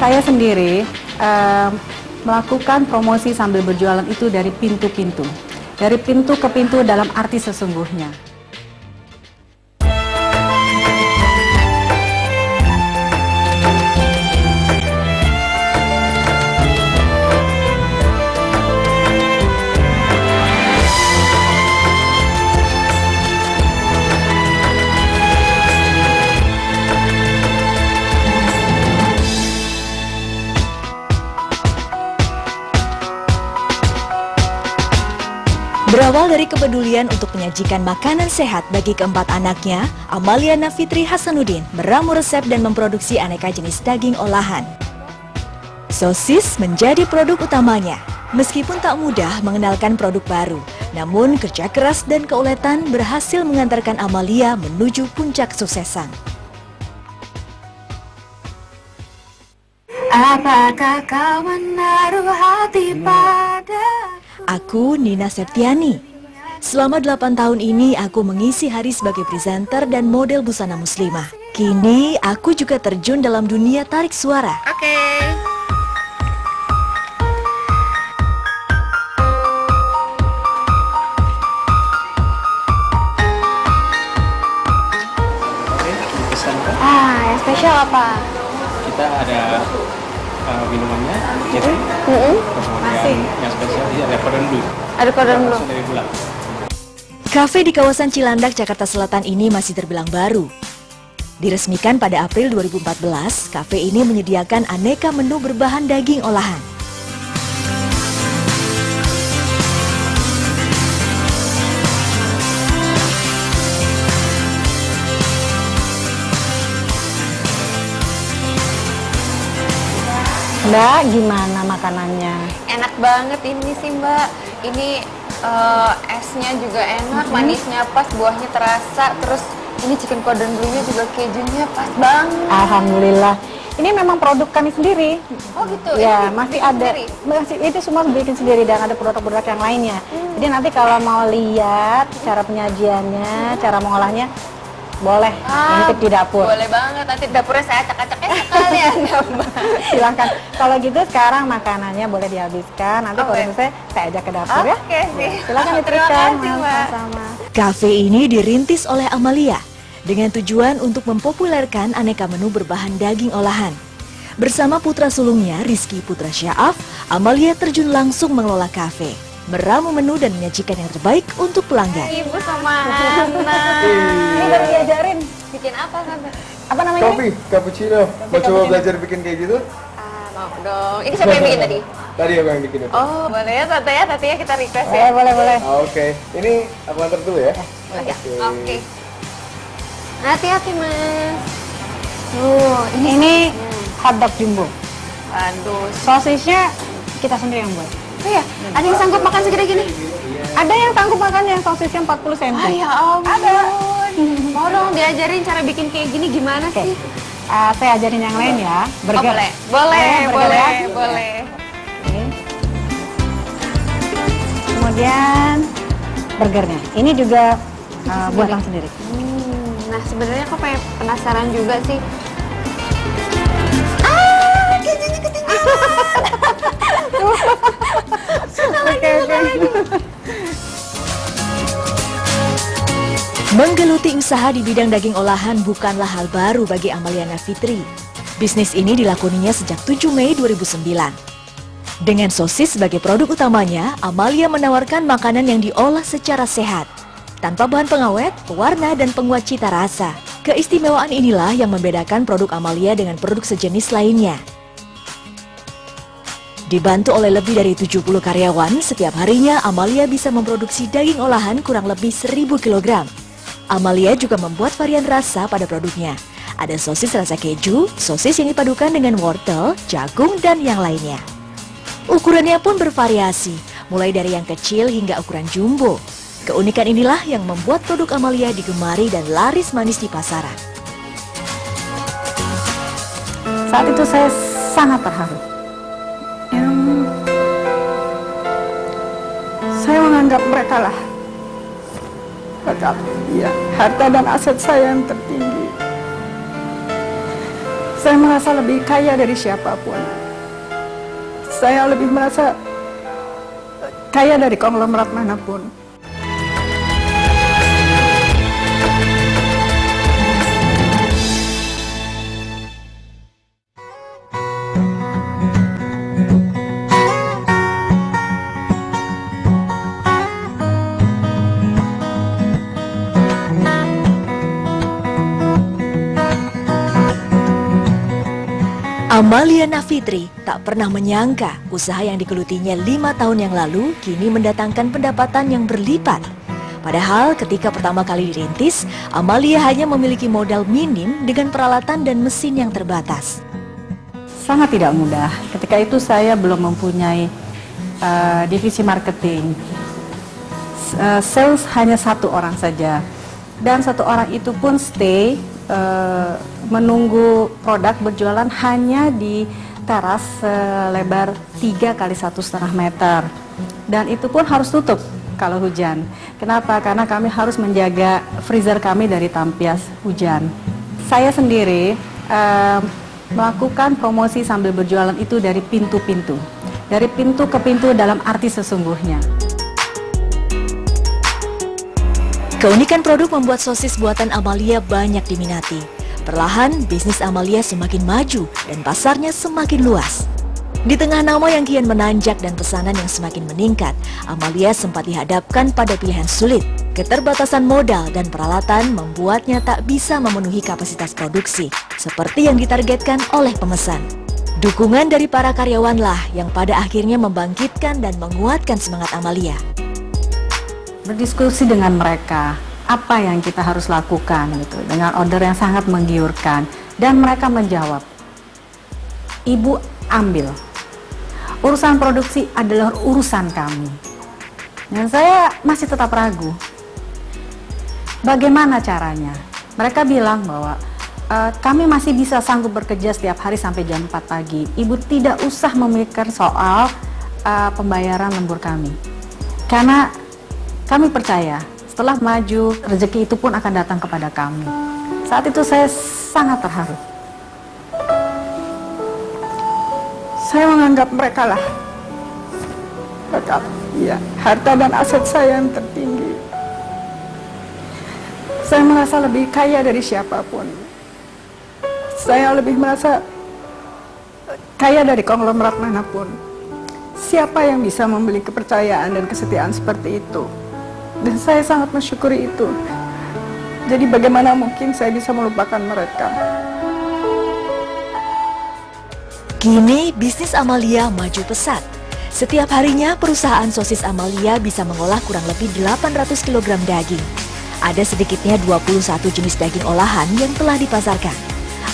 Saya sendiri melakukan promosi sambil berjualan itu dari pintu-pintu. Dari pintu ke pintu dalam arti sesungguhnya. Berawal dari kepedulian untuk menyajikan makanan sehat bagi keempat anaknya, Amaliana Fitri Hasanuddin meramu resep dan memproduksi aneka jenis daging olahan. Sosis menjadi produk utamanya. Meskipun tak mudah mengenalkan produk baru, namun kerja keras dan keuletan berhasil mengantarkan Amalia menuju puncak kesuksesan. Apakah kau menaruh hati pada... Aku Nina Septiani. Selama 8 tahun ini aku mengisi hari sebagai presenter dan model busana muslimah. Kini aku juga terjun dalam dunia tarik suara. Oke. Pesankan. Yang spesial apa? Kita ada minumannya, jadi kemudian yang spesial ada cordon bleu. Ada cordon bleu. Langsung dari Bulak. Kafe di kawasan Cilandak, Jakarta Selatan ini masih terbilang baru. Diresmikan pada April 2014, kafe ini menyediakan aneka menu berbahan daging olahan. Mbak, gimana makanannya? Enak banget ini sih Mbak. Ini esnya juga enak, manisnya pas, buahnya terasa. Terus ini chicken cordon bleu-nya juga kejunya pas banget. Alhamdulillah. Ini memang produk kami sendiri. Oh gitu? Ya, Ini masih bikin ada. sendiri? Masih, itu semua bikin sendiri dan ada produk-produk yang lainnya. Jadi nanti kalau mau lihat cara penyajiannya, cara mengolahnya, boleh intip di dapur. Boleh banget, nanti dapurnya saya acak-acak sekalian ya Mbak. Silahkan. Kalau gitu sekarang makanannya boleh dihabiskan. Nanti kalau selesai saya ajak ke dapur ya. Oke sih. Silahkan Terima diteruskan. kasih Mbak. Sama-sama. Kafe ini dirintis oleh Amalia dengan tujuan untuk mempopulerkan aneka menu berbahan daging olahan. Bersama putra sulungnya, Rizky Putra Syaaf, Amalia terjun langsung mengelola kafe, meramu menu dan menyajikan yang terbaik untuk pelanggan. Ibu sama anak. Ini baru diajarin. Bikin apa Tante? Apa namanya? Kopi, cappuccino. Mau coba belajar bikin kayak gitu? Mau dong. Ini siapa yang bikin tadi? Tadi aku yang bikin itu. Oh, boleh ya Tante ya, Tante ya kita request Boleh, ya. boleh. Oke, ini aku antar dulu ya. Ya, Oke. oke. Hati-hati Mas. Ini hotdog jumbo. Aduh. Sosisnya kita sendiri yang buat. Oh ya, ada yang sanggup makan segede gini? Ada yang sanggup makan yang sosisnya 40 cm. Ya ampun. Mau dong diajarin cara bikin kayak gini gimana sih? Saya ajarin yang lain ya. Oh, boleh. Boleh, burger ya. boleh. Oke. Kemudian burgernya. Ini juga buatan sendiri. Nah, sebenarnya aku pengen penasaran juga sih. Kejunya ketinggalan. Oke. Menggeluti usaha di bidang daging olahan bukanlah hal baru bagi Amaliana Fitri. Bisnis ini dilakoninya sejak 7 Mei 2009. Dengan sosis sebagai produk utamanya, Amalia menawarkan makanan yang diolah secara sehat, tanpa bahan pengawet, pewarna, dan penguat cita rasa. Keistimewaan inilah yang membedakan produk Amalia dengan produk sejenis lainnya. Dibantu oleh lebih dari 70 karyawan, setiap harinya Amalia bisa memproduksi daging olahan kurang lebih 1000 kg. Amalia juga membuat varian rasa pada produknya. Ada sosis rasa keju, sosis yang dipadukan dengan wortel, jagung, dan yang lainnya. Ukurannya pun bervariasi, mulai dari yang kecil hingga ukuran jumbo. Keunikan inilah yang membuat produk Amalia digemari dan laris manis di pasaran. Saat itu saya sangat terharu. Saya menganggap mereka lah harta dan aset saya yang tertinggi. Saya merasa lebih kaya dari siapapun. Saya lebih merasa kaya dari konglomerat manapun. Amalia Nafitri tak pernah menyangka usaha yang digelutinya 5 tahun yang lalu kini mendatangkan pendapatan yang berlipat. Padahal ketika pertama kali dirintis, Amalia hanya memiliki modal minim dengan peralatan dan mesin yang terbatas. Sangat tidak mudah. Ketika itu saya belum mempunyai divisi marketing. Sales hanya 1 orang saja. Dan 1 orang itu pun stay menunggu produk berjualan hanya di teras selebar 3 kali 1,5 meter. Dan itu pun harus tutup kalau hujan. Kenapa? Karena kami harus menjaga freezer kami dari tampias hujan. Saya sendiri melakukan promosi sambil berjualan itu dari pintu-pintu. Dari pintu ke pintu dalam arti sesungguhnya. Keunikan produk membuat sosis buatan Amalia banyak diminati. Perlahan, bisnis Amalia semakin maju dan pasarnya semakin luas. Di tengah nama yang kian menanjak dan pesanan yang semakin meningkat, Amalia sempat dihadapkan pada pilihan sulit. Keterbatasan modal dan peralatan membuatnya tak bisa memenuhi kapasitas produksi, seperti yang ditargetkan oleh pemesan. Dukungan dari para karyawanlah yang pada akhirnya membangkitkan dan menguatkan semangat Amalia. Berdiskusi dengan mereka, apa yang kita harus lakukan gitu, dengan order yang sangat menggiurkan, dan mereka menjawab, Ibu ambil, urusan produksi adalah urusan kami. Dan saya masih tetap ragu, bagaimana caranya? Mereka bilang bahwa kami masih bisa sanggup bekerja setiap hari sampai jam 4 pagi. Ibu tidak usah memikirkan soal pembayaran lembur kami, karena kami percaya setelah maju, rezeki itu pun akan datang kepada kami. Saat itu saya sangat terharu. Saya menganggap mereka lah harta dan aset saya yang tertinggi. Saya merasa lebih kaya dari siapapun. Saya lebih merasa kaya dari konglomerat manapun. Siapa yang bisa membeli kepercayaan dan kesetiaan seperti itu? Dan saya sangat mensyukuri itu. Jadi bagaimana mungkin saya bisa melupakan mereka? Kini bisnis Amalia maju pesat. Setiap harinya perusahaan sosis Amalia bisa mengolah kurang lebih 800 kg daging. Ada sedikitnya 21 jenis daging olahan yang telah dipasarkan.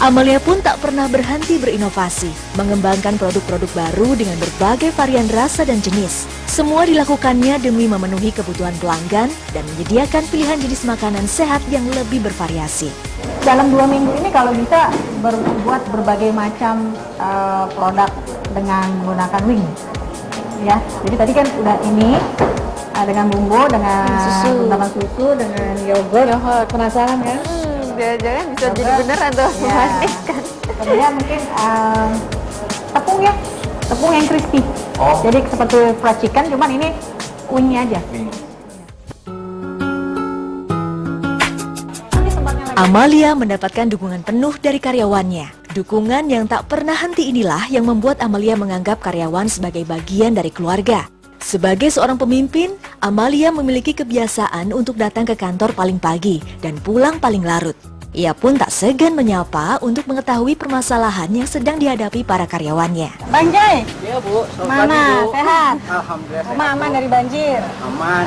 Amalia pun tak pernah berhenti berinovasi, mengembangkan produk-produk baru dengan berbagai varian rasa dan jenis. Semua dilakukannya demi memenuhi kebutuhan pelanggan dan menyediakan pilihan jenis makanan sehat yang lebih bervariasi. Dalam 2 minggu ini kalau bisa berbuat berbagai macam produk dengan menggunakan wing. Ya, jadi tadi kan udah ini dengan bumbu, dengan susu, dengan yogurt. Penasaran kan? Jangan-jangan bisa jadi beneran tuh, manis kan. Kemudian mungkin tepung ya, tepung yang crispy. Jadi seperti fried chicken, cuman ini wingnya aja. Amalia mendapatkan dukungan penuh dari karyawannya. Dukungan yang tak pernah henti inilah yang membuat Amalia menganggap karyawan sebagai bagian dari keluarga. Sebagai seorang pemimpin, Amalia memiliki kebiasaan untuk datang ke kantor paling pagi dan pulang paling larut. Ia pun tak segan menyapa untuk mengetahui permasalahan yang sedang dihadapi para karyawannya. Bang Jai, Iya Bu, mana? Sehat? Alhamdulillah Rumah aman dari banjir? aman.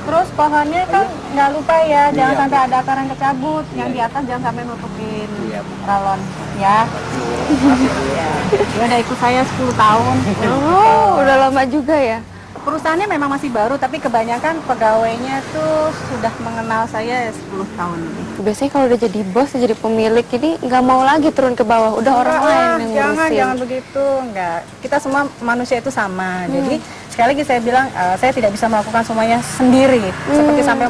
Terus pohonnya kan nggak lupa ya, jangan sampai ada akar yang kecabut. Yang di atas jangan sampai nutupin ralon, ya. Dia udah ikut saya 10 tahun. Oh, udah lama juga ya. Perusahaannya memang masih baru, tapi kebanyakan pegawainya tuh sudah mengenal saya 10 tahun lebih. Biasanya kalau udah jadi bos, jadi pemilik, ini nggak mau lagi turun ke bawah, udah orang lain yang ngurusin. Jangan begitu, enggak. Kita semua manusia itu sama. Jadi sekali lagi saya bilang, saya tidak bisa melakukan semuanya sendiri. Seperti sampai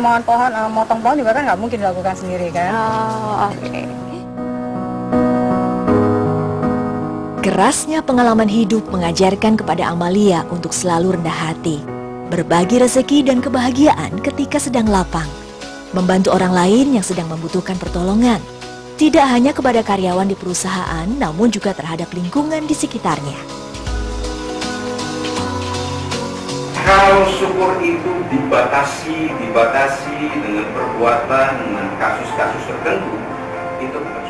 motong pohon juga kan nggak mungkin dilakukan sendiri kan. Oh, oke. Kerasnya pengalaman hidup mengajarkan kepada Amalia untuk selalu rendah hati, berbagi rezeki dan kebahagiaan ketika sedang lapang, membantu orang lain yang sedang membutuhkan pertolongan, tidak hanya kepada karyawan di perusahaan, namun juga terhadap lingkungan di sekitarnya. Kalau syukur itu dibatasi dengan perbuatan, dengan kasus-kasus tertentu, itu bukan syukur.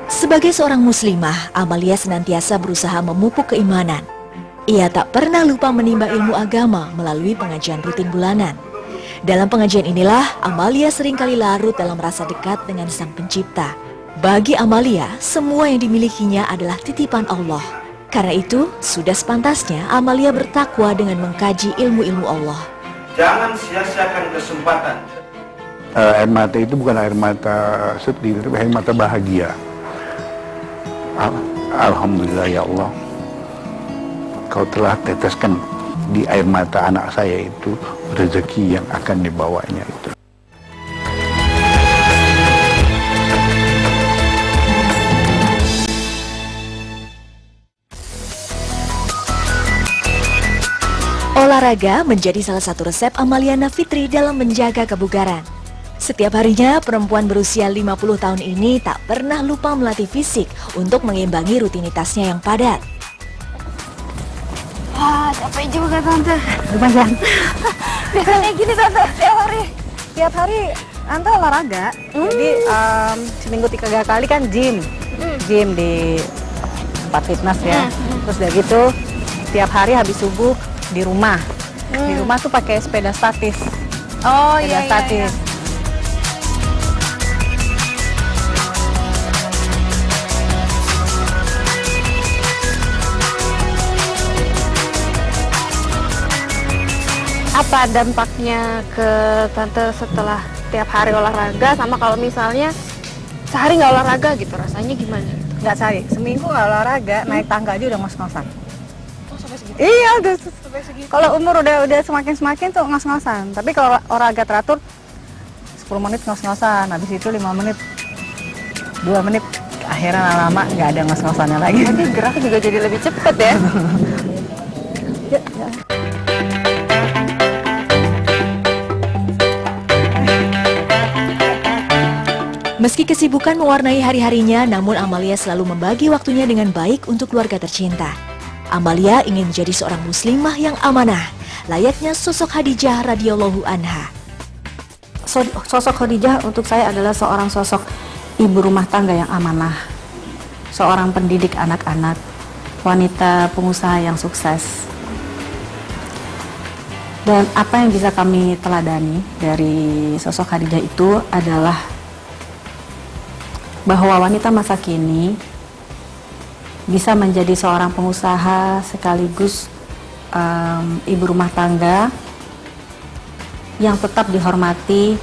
Sebagai seorang muslimah, Amalia senantiasa berusaha memupuk keimanan. Ia tak pernah lupa menimba ilmu agama melalui pengajian rutin bulanan. Dalam pengajian inilah, Amalia seringkali larut dalam rasa dekat dengan Sang Pencipta. Bagi Amalia, semua yang dimilikinya adalah titipan Allah. Karena itu, sudah sepantasnya Amalia bertakwa dengan mengkaji ilmu-ilmu Allah. Jangan sia-siakan kesempatan. Air mata itu bukan air mata sedih, tapi air mata bahagia. Alhamdulillah ya Allah, Kau telah teteskan di air mata anak saya itu rezeki yang akan dibawanya itu. Olahraga menjadi salah satu resep Amalia Fitri dalam menjaga kebugaran. Setiap harinya, perempuan berusia 50 tahun ini tak pernah lupa melatih fisik untuk mengimbangi rutinitasnya yang padat. Wah, capek juga Tante. Lumayan. Biasanya gini Tante, tiap hari. Tiap hari Tante olahraga. Jadi seminggu 3 kali kan gym di tempat fitness ya. Terus udah gitu tiap hari habis subuh di rumah. Di rumah tuh pakai sepeda statis. Oh Sepeda iya. statis. Apa dampaknya ke Tante setelah tiap hari olahraga sama kalau misalnya sehari nggak olahraga gitu, rasanya gimana? Nggak sehari, seminggu nggak olahraga, naik tangga aja udah ngos-ngosan. Oh, sampai segitu? Iya, udah. Sampai segitu. Kalau umur udah semakin tuh ngos-ngosan. Tapi kalau olahraga teratur 10 menit ngos-ngosan, habis itu 5 menit, 2 menit, akhirnya lama nggak ada ngos-ngosannya lagi. Berarti geraknya juga jadi lebih cepet ya? Ya. Meski kesibukan mewarnai hari-harinya, namun Amalia selalu membagi waktunya dengan baik untuk keluarga tercinta. Amalia ingin menjadi seorang muslimah yang amanah, layaknya sosok Khadijah radhiyallahu anha. Sosok Khadijah untuk saya adalah seorang sosok ibu rumah tangga yang amanah, seorang pendidik anak-anak, wanita pengusaha yang sukses. Dan apa yang bisa kami teladani dari sosok Khadijah itu adalah bahwa wanita masa kini bisa menjadi seorang pengusaha sekaligus ibu rumah tangga yang tetap dihormati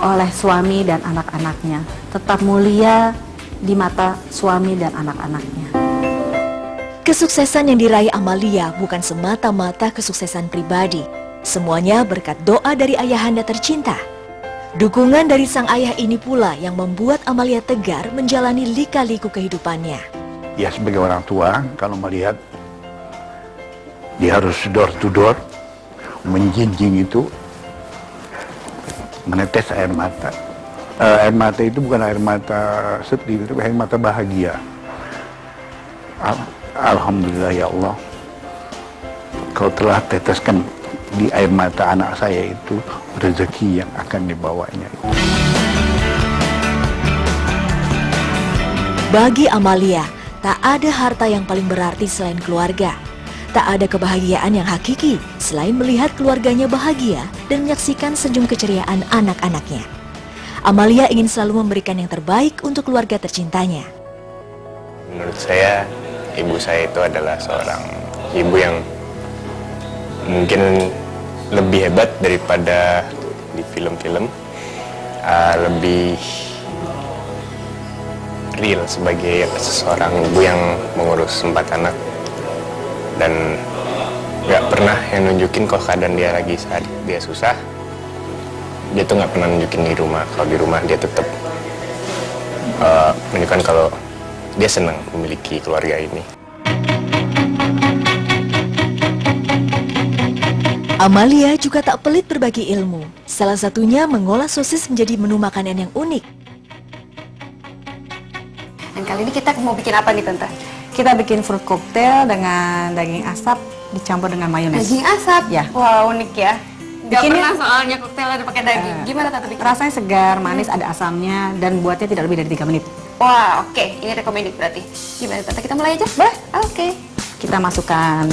oleh suami dan anak-anaknya, tetap mulia di mata suami dan anak-anaknya. Kesuksesan yang diraih Amalia bukan semata-mata kesuksesan pribadi. Semuanya berkat doa dari ayahanda tercinta. Dukungan dari sang ayah ini pula yang membuat Amalia tegar menjalani lika-liku kehidupannya. Ya sebagai orang tua, kalau melihat dia harus door to door, menjinjing itu, menetes air mata. Air mata itu bukan air mata sedih, tapi air mata bahagia. Alhamdulillah ya Allah, Kau telah teteskan di air mata anak saya itu rezeki yang akan dibawanya. Bagi Amalia, tak ada harta yang paling berarti selain keluarga. Tak ada kebahagiaan yang hakiki selain melihat keluarganya bahagia dan menyaksikan senyum keceriaan anak-anaknya. Amalia ingin selalu memberikan yang terbaik untuk keluarga tercintanya. Menurut saya, ibu saya itu adalah seorang ibu yang mungkin lebih hebat daripada di film-film, lebih real sebagai seorang ibu yang mengurus 4 anak dan nggak pernah yang nunjukin kalau keadaan dia lagi saat dia susah, dia tuh nggak pernah nunjukin di rumah. Kalau di rumah dia tetap menunjukkan kalau dia senang memiliki keluarga ini. Amalia juga tak pelit berbagi ilmu. Salah satunya mengolah sosis menjadi menu makanan yang unik. Dan kali ini kita mau bikin apa nih Tante? Kita bikin fruit cocktail dengan daging asap dicampur dengan mayones. Daging asap? Ya. Wah, unik ya. Gak Bikinnya- pernah soalnya koktail ada pakai daging. Gimana Tante bikin? Rasanya segar, manis, ada asamnya, dan buatnya tidak lebih dari 3 menit. Wah, oke. Ini recommended berarti. Gimana Tante? Kita mulai aja? Boleh? Oke. Kita masukkan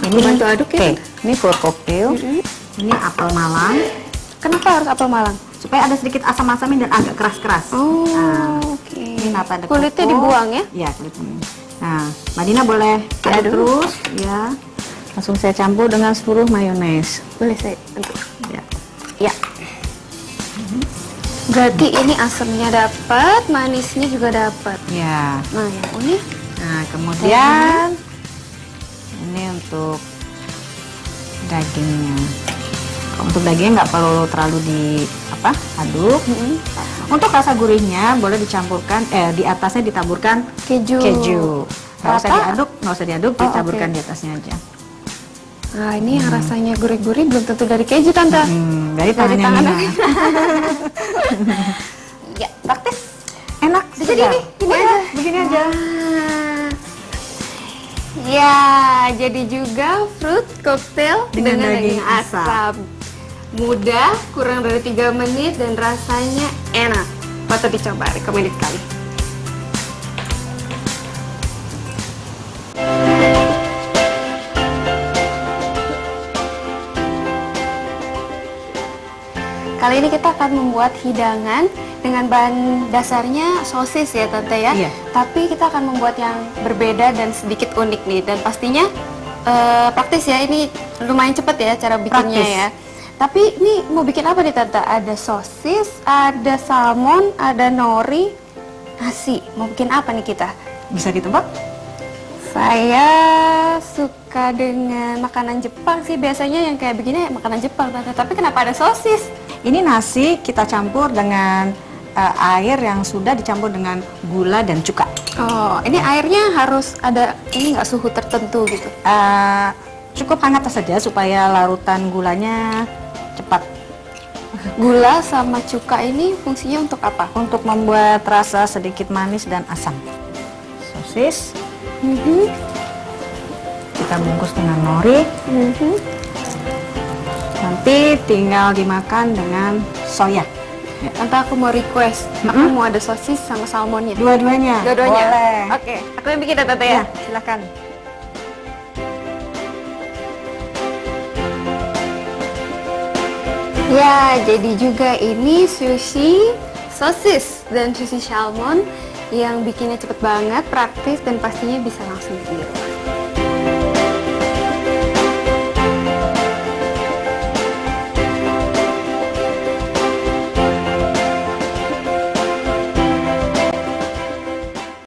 ini Bantu aduk ya, Oke, Tante? ini fruit cocktail. Ini apel Malang. Kenapa harus apel Malang? Supaya ada sedikit asam-asamnya dan agak keras-keras. Oh, Nah, oke. ini nata de Kulitnya coco. dibuang ya? Iya, kulitnya. Nah, Mbak Dina boleh aduk Diaduk. terus, ya. Langsung saya campur dengan seluruh mayones. Boleh saya bantu? Ya. Ya. Berarti ini asamnya dapat, manisnya juga dapat. Ya. Nah, yang unik. Nah, kemudian ini untuk dagingnya. Untuk dagingnya nggak perlu terlalu aduk. Untuk rasa gurihnya boleh dicampurkan, di atasnya ditaburkan Keju. Nggak usah Rata? diaduk, Oh, ditaburkan oke. di atasnya aja. Nah, ini yang rasanya gurih-gurih belum tentu dari keju, Tante. Dari Dari tangannya tangan. Nina. Ya, praktis. Enak, Udah jadi segar. nih, ini Udah, aja. begini aja. Ya, jadi juga fruit cocktail Dengan dengan, daging daging asap. Mudah, kurang dari 3 menit dan rasanya enak. Patut dicoba, recommended sekali. Kali ini kita akan membuat hidangan dengan bahan dasarnya sosis ya Tante ya. Iya. Tapi kita akan membuat yang berbeda dan sedikit unik nih. Dan pastinya praktis ya, ini lumayan cepet ya cara bikinnya Praktis. ya. Tapi ini mau bikin apa nih Tante? Ada sosis, ada salmon, ada nori, nasi. Mau bikin apa nih kita? Bisa ditebak? Saya suka dengan makanan Jepang sih, biasanya yang kayak begini makanan Jepang Tante. Tapi kenapa ada sosis? Ini nasi kita campur dengan air yang sudah dicampur dengan gula dan cuka. Oh, ini airnya harus ada ini nggak suhu tertentu gitu? Cukup hangat saja supaya larutan gulanya cepat. Gula sama cuka ini fungsinya untuk apa? Untuk membuat rasa sedikit manis dan asam. Sosis kita bungkus dengan nori. Nanti tinggal dimakan dengan soya. Tante aku mau request, aku mau ada sosis sama salmonnya. Dua-duanya. Dua-duanya? Boleh. Oke, aku yang bikin ya Tante ya? Silakan. Ya, jadi juga ini sushi sosis dan sushi salmon yang bikinnya cepet banget, praktis dan pastinya bisa langsung di rumah.